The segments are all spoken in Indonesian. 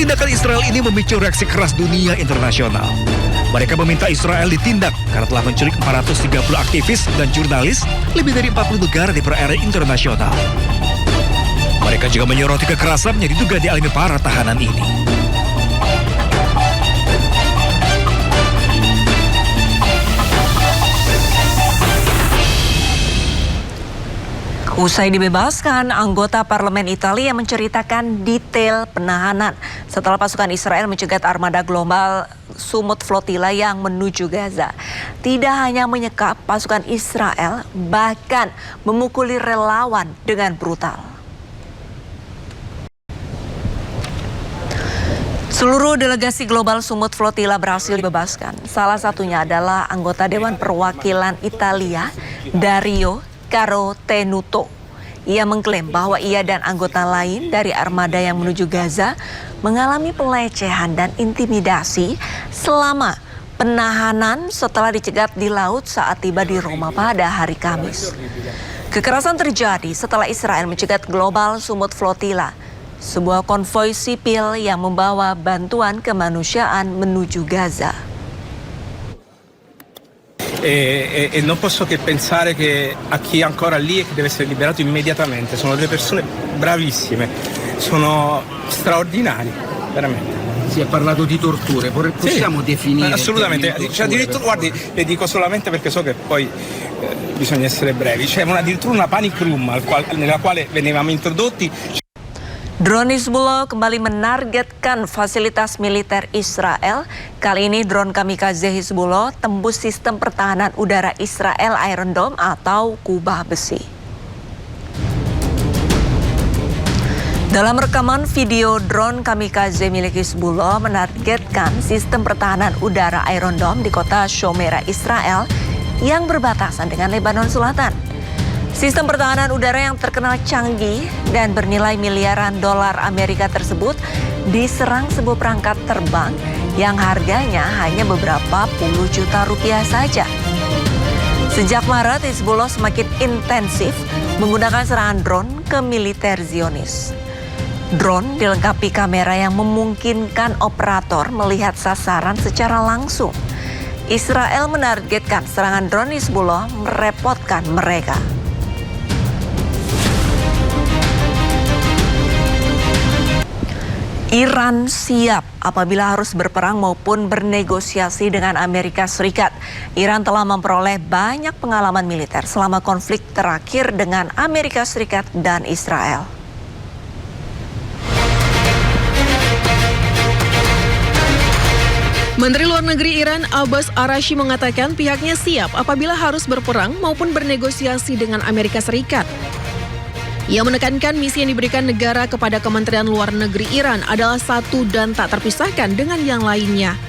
Tindakan Israel ini memicu reaksi keras dunia internasional. Mereka meminta Israel ditindak karena telah menculik 430 aktivis dan jurnalis lebih dari 40 negara di perairan internasional. Mereka juga menyoroti kekerasan yang diduga dialami para tahanan ini. Usai dibebaskan, anggota parlemen Italia menceritakan detail penahanan setelah pasukan Israel mencegat armada global Sumut Flotilla yang menuju Gaza. Tidak hanya menyekap pasukan Israel, bahkan memukuli relawan dengan brutal. Seluruh delegasi global Sumut Flotilla berhasil dibebaskan. Salah satunya adalah anggota Dewan Perwakilan Italia, Dario Carotenuto. Ia mengklaim bahwa ia dan anggota lain dari armada yang menuju Gaza mengalami pelecehan dan intimidasi selama penahanan setelah dicegat di laut saat tiba di Roma pada hari Kamis. Kekerasan terjadi setelah Israel mencegat global Sumut Flotilla, sebuah konvoi sipil yang membawa bantuan kemanusiaan menuju Gaza. E non posso che pensare che a chi è ancora lì e che deve essere liberato immediatamente. Sono delle persone bravissime, sono straordinari, veramente. Si è parlato di torture, possiamo definire? Assolutamente, cioè, addirittura, guardi, le dico solamente perché so che poi bisogna essere brevi. C'è addirittura una panic room nella quale venivamo introdotti. Drone Hizbullah kembali menargetkan fasilitas militer Israel. Kali ini drone kamikaze Hizbullah tembus sistem pertahanan udara Israel Iron Dome atau kubah besi. Dalam rekaman video drone kamikaze milik Hizbullah menargetkan sistem pertahanan udara Iron Dome di kota Shomera, Israel yang berbatasan dengan Lebanon Selatan. Sistem pertahanan udara yang terkenal canggih dan bernilai miliaran dolar Amerika tersebut diserang sebuah perangkat terbang yang harganya hanya beberapa puluh juta rupiah saja. Sejak Maret, Hizbullah semakin intensif menggunakan serangan drone ke militer Zionis. Drone dilengkapi kamera yang memungkinkan operator melihat sasaran secara langsung. Israel menargetkan serangan drone Hizbullah merepotkan mereka. Iran siap apabila harus berperang maupun bernegosiasi dengan Amerika Serikat. Iran telah memperoleh banyak pengalaman militer selama konflik terakhir dengan Amerika Serikat dan Israel. Menteri Luar Negeri Iran Abbas Araghchi mengatakan pihaknya siap apabila harus berperang maupun bernegosiasi dengan Amerika Serikat. Ia menekankan misi yang diberikan negara kepada Kementerian Luar Negeri Iran adalah satu dan tak terpisahkan dengan yang lainnya.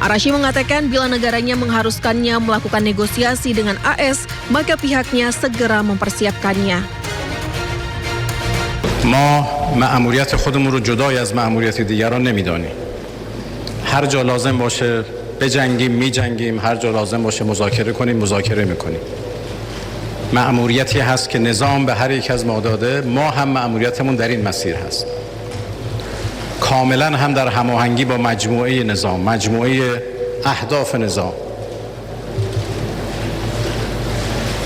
Araghchi mengatakan bila negaranya mengharuskannya melakukan negosiasi dengan AS, maka pihaknya segera mempersiapkannya. ما مأموریت خودمون رو جدای از مأموریت دیگران نمیدانیم. هر جا لازم باشه بجنگیم میجنگیم، هر جا لازم باشه مذاکره کنیم مذاکره میکنیم. مأموریتی هست که نظام به هر یک از ما داده، ما هم مأموریتمون در این مسیر هست. کاملا هم در هماهنگی با مجموعه نظام، مجموعه اهداف نظام.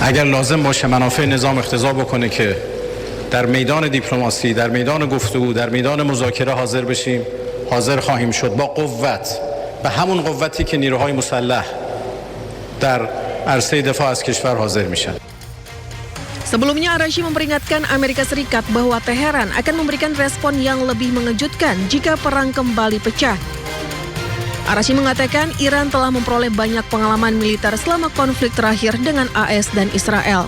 اگر لازم باشه منافع نظام اقتضا بکنه که در میدان دیپلماسی، در میدان گفتگو، در میدان مذاکره حاضر بشیم، حاضر خواهیم شد با قوت، به همون قوتی که نیروهای مسلح در عرصه دفاع از کشور حاضر میشن. Sebelumnya Araghchi memperingatkan Amerika Serikat bahwa Teheran akan memberikan respon yang lebih mengejutkan jika perang kembali pecah. Araghchi mengatakan Iran telah memperoleh banyak pengalaman militer selama konflik terakhir dengan AS dan Israel.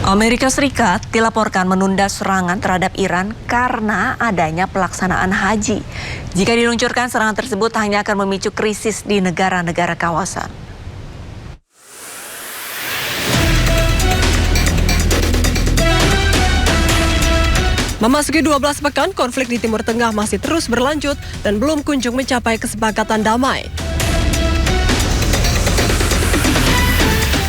Amerika Serikat dilaporkan menunda serangan terhadap Iran karena adanya pelaksanaan haji. Jika diluncurkan, serangan tersebut hanya akan memicu krisis di negara-negara kawasan. Memasuki 12 pekan, konflik di Timur Tengah masih terus berlanjut dan belum kunjung mencapai kesepakatan damai.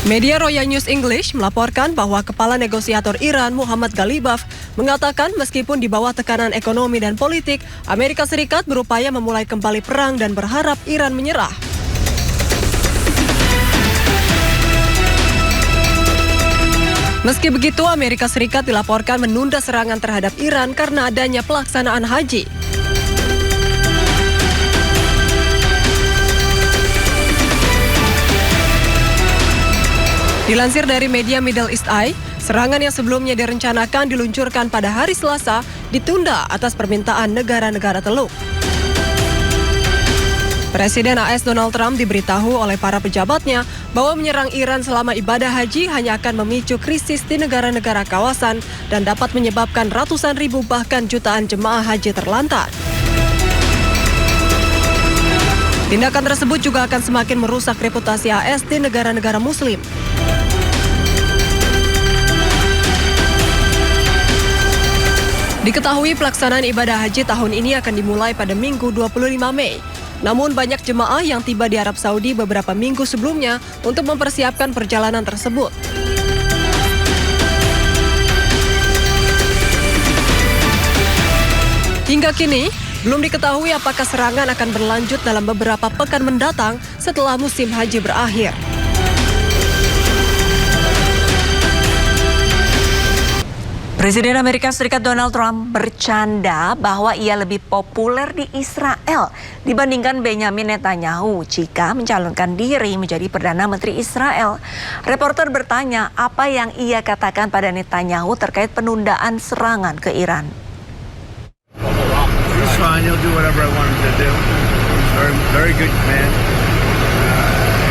Media Roya News English melaporkan bahwa Kepala Negosiator Iran Muhammad Ghalibaf mengatakan meskipun di bawah tekanan ekonomi dan politik, Amerika Serikat berupaya memulai kembali perang dan berharap Iran menyerah. Meski begitu, Amerika Serikat dilaporkan menunda serangan terhadap Iran karena adanya pelaksanaan haji. Dilansir dari media Middle East Eye, serangan yang sebelumnya direncanakan diluncurkan pada hari Selasa ditunda atas permintaan negara-negara Teluk. Presiden AS Donald Trump diberitahu oleh para pejabatnya bahwa menyerang Iran selama ibadah haji hanya akan memicu krisis di negara-negara kawasan dan dapat menyebabkan ratusan ribu bahkan jutaan jemaah haji terlantar. Tindakan tersebut juga akan semakin merusak reputasi AS di negara-negara Muslim. Diketahui pelaksanaan ibadah haji tahun ini akan dimulai pada Minggu 25 Mei. Namun banyak jemaah yang tiba di Arab Saudi beberapa minggu sebelumnya untuk mempersiapkan perjalanan tersebut. Hingga kini, belum diketahui apakah serangan akan berlanjut dalam beberapa pekan mendatang setelah musim haji berakhir. Presiden Amerika Serikat Donald Trump bercanda bahwa ia lebih populer di Israel dibandingkan Benjamin Netanyahu jika mencalonkan diri menjadi Perdana Menteri Israel. Reporter bertanya apa yang ia katakan pada Netanyahu terkait penundaan serangan ke Iran. He's fine. He'll do whatever I want him to do. He's very good man.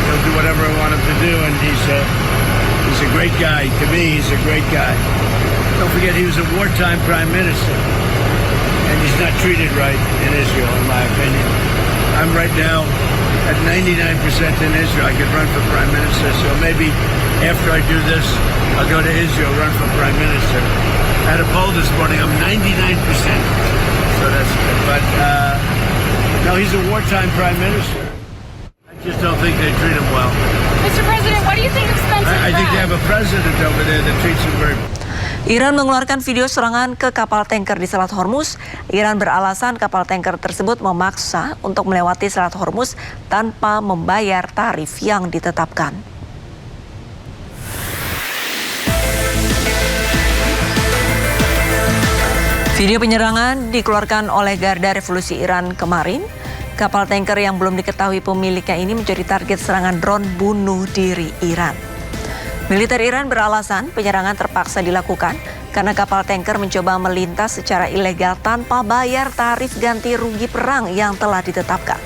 He'll do whatever I want him to do, and he's a great guy. To me, he's a great guy. Don't forget, he was a wartime prime minister, and he's not treated right in Israel, in my opinion. I'm right now at 99% in Israel. I could run for prime minister, so maybe after I do this, I'll go to Israel, run for prime minister. I had a poll this morning. I'm 99%, so that's good. But no, he's a wartime prime minister. I just don't think they treat him well. Mr. President, what do you think of Spencer I think they have a president over there that treats him very well. Iran mengeluarkan video serangan ke kapal tanker di Selat Hormuz. Iran beralasan kapal tanker tersebut memaksa untuk melewati Selat Hormuz tanpa membayar tarif yang ditetapkan. Video penyerangan dikeluarkan oleh Garda Revolusi Iran kemarin. Kapal tanker yang belum diketahui pemiliknya ini menjadi target serangan drone bunuh diri Iran. Militer Iran beralasan penyerangan terpaksa dilakukan karena kapal tanker mencoba melintas secara ilegal tanpa bayar tarif ganti rugi perang yang telah ditetapkan.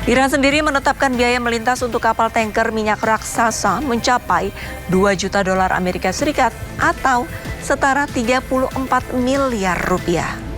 Iran sendiri menetapkan biaya melintas untuk kapal tanker minyak raksasa mencapai $2 juta Amerika Serikat atau setara 34 miliar rupiah.